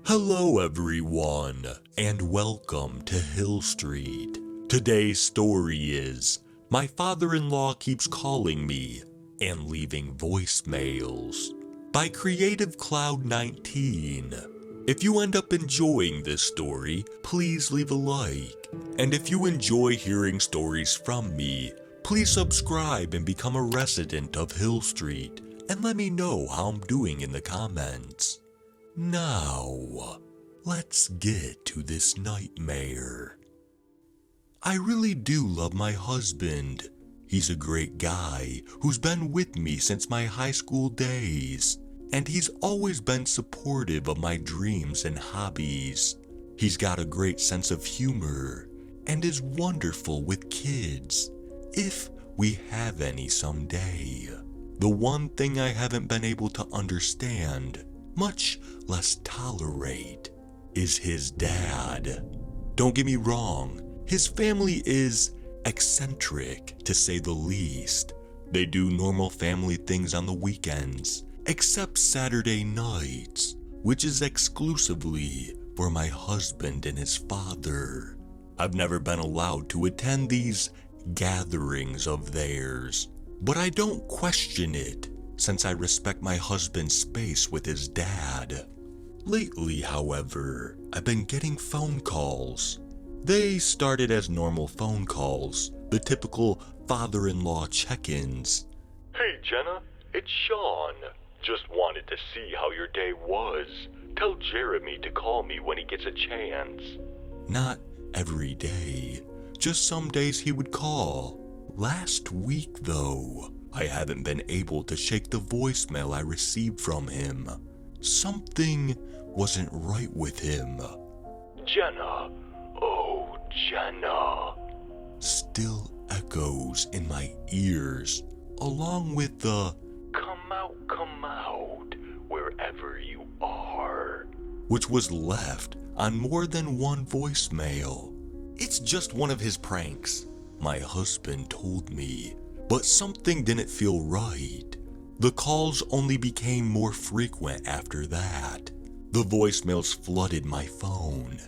Hello everyone, and welcome to Hill Street. Today's story is, My Father-in-Law Keeps Calling Me and Leaving Voicemails by Creative Cloud 19. If you end up enjoying this story, please leave a like. And if you enjoy hearing stories from me, please subscribe and become a resident of Hill Street and let me know how I'm doing in the comments. Now, let's get to this nightmare. I really do love my husband. He's a great guy who's been with me since my high school days, and he's always been supportive of my dreams and hobbies. He's got a great sense of humor and is wonderful with kids, if we have any someday. The one thing I haven't been able to understand, much less tolerate, is his dad. Don't get me wrong, his family is eccentric, to say the least. They do normal family things on the weekends, except Saturday nights, which is exclusively for my husband and his father. I've never been allowed to attend these gatherings of theirs, but I don't question it, since I respect my husband's space with his dad. Lately, however, I've been getting phone calls. They started as normal phone calls, the typical father-in-law check-ins. Hey Jenna, it's Sean. Just wanted to see how your day was. Tell Jeremy to call me when he gets a chance. Not every day, just some days he would call. Last week, though, I haven't been able to shake the voicemail I received from him. Something wasn't right with him. Jenna, oh Jenna. Still echoes in my ears, along with the Come out, wherever you are, which was left on more than one voicemail. It's just one of his pranks, my husband told me, but something didn't feel right. The calls only became more frequent after that. The voicemails flooded my phone.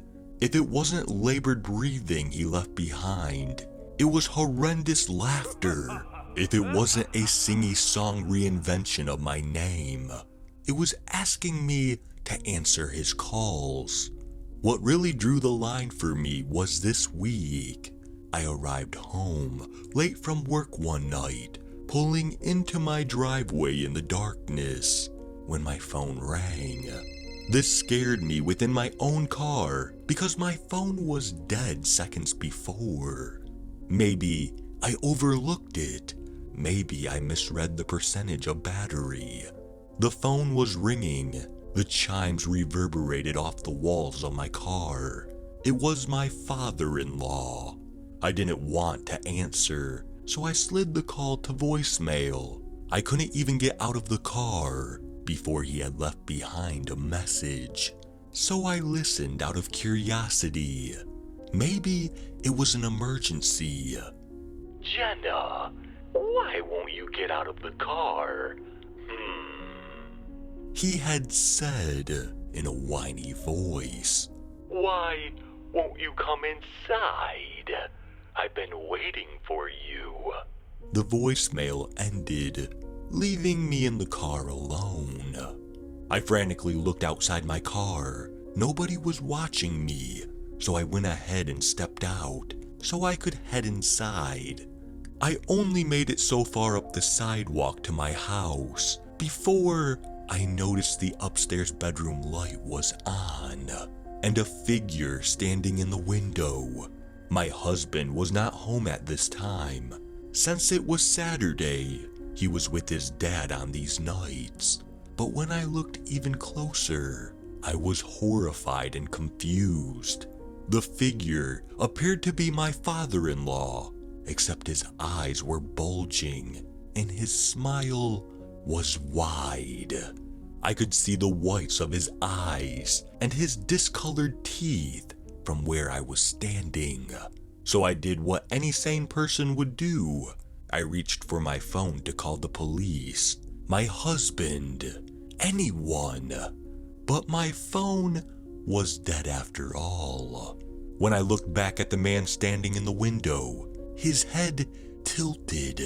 If it wasn't labored breathing he left behind, it was horrendous laughter. If it wasn't a singy-song reinvention of my name, it was asking me to answer his calls. What really drew the line for me was this week. I arrived home late from work one night, pulling into my driveway in the darkness, when my phone rang. This scared me within my own car because my phone was dead seconds before. Maybe I overlooked it. Maybe I misread the percentage of battery. The phone was ringing. The chimes reverberated off the walls of my car. It was my father-in-law. I didn't want to answer, so I slid the call to voicemail. I couldn't even get out of the car before he had left behind a message, so I listened out of curiosity. Maybe it was an emergency. Jenna, why won't you get out of the car? He had said in a whiny voice. Why won't you come inside? I've been waiting for you. The voicemail ended, leaving me in the car alone. I frantically looked outside my car. Nobody was watching me, so I went ahead and stepped out so I could head inside. I only made it so far up the sidewalk to my house before I noticed the upstairs bedroom light was on and a figure standing in the window. My husband was not home at this time. Since it was Saturday, he was with his dad on these nights. But when I looked even closer, I was horrified and confused. The figure appeared to be my father-in-law, except his eyes were bulging and his smile was wide. I could see the whites of his eyes and his discolored teeth from where I was standing. So I did what any sane person would do. I reached for my phone to call the police, my husband, anyone. But my phone was dead after all. When I looked back at the man standing in the window, his head tilted,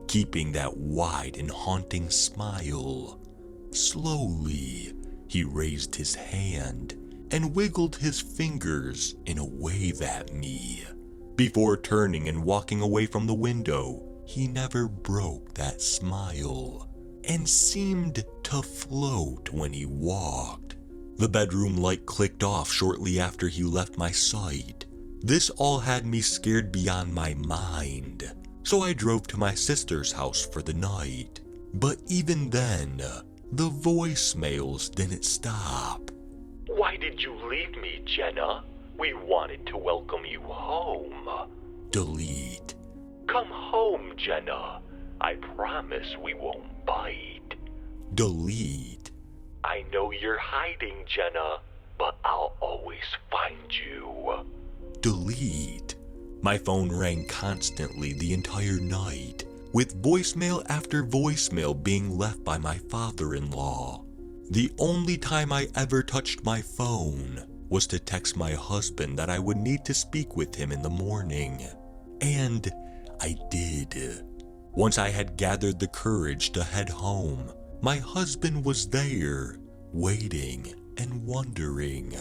keeping that wide and haunting smile. Slowly, he raised his hand and wiggled his fingers in a wave at me. Before turning and walking away from the window, he never broke that smile and seemed to float when he walked. The bedroom light clicked off shortly after he left my sight. This all had me scared beyond my mind, so I drove to my sister's house for the night. But even then, the voicemails didn't stop. Why did you leave me, Jenna? We wanted to welcome you home. Delete. Come home, Jenna. I promise we won't bite. Delete. I know you're hiding, Jenna, but I'll always find you. Delete. My phone rang constantly the entire night, with voicemail after voicemail being left by my father-in-law. The only time I ever touched my phone was to text my husband that I would need to speak with him in the morning. And I did. Once I had gathered the courage to head home, my husband was there, waiting and wondering.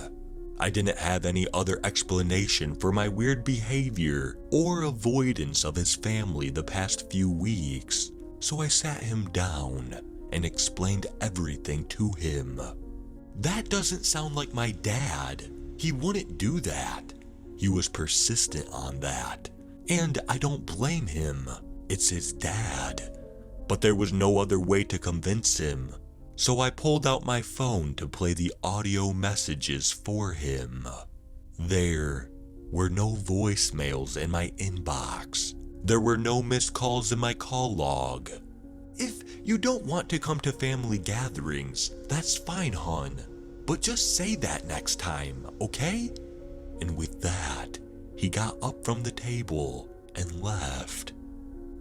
I didn't have any other explanation for my weird behavior or avoidance of his family the past few weeks, so I sat him down and explained everything to him. That doesn't sound like my dad. He wouldn't do that. He was persistent on that, and I don't blame him. It's his dad. But there was no other way to convince him, so I pulled out my phone to play the audio messages for him. There were no voicemails in my inbox. There were no missed calls in my call log. If you don't want to come to family gatherings, that's fine, hon. But just say that next time, okay? And with that, he got up from the table and left.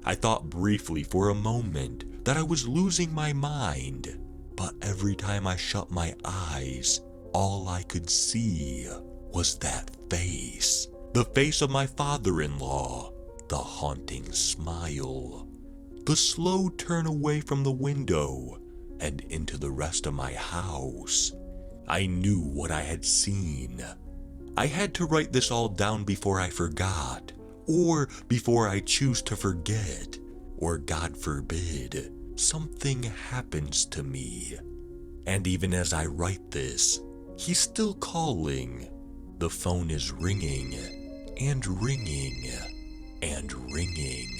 I thought briefly for a moment that I was losing my mind, but every time I shut my eyes, all I could see was that face. The face of my father-in-law, the haunting smile, the slow turn away from the window and into the rest of my house. I knew what I had seen. I had to write this all down before I forgot, or before I choose to forget, or God forbid, something happens to me. And even as I write this, he's still calling. The phone is ringing, and ringing, and ringing.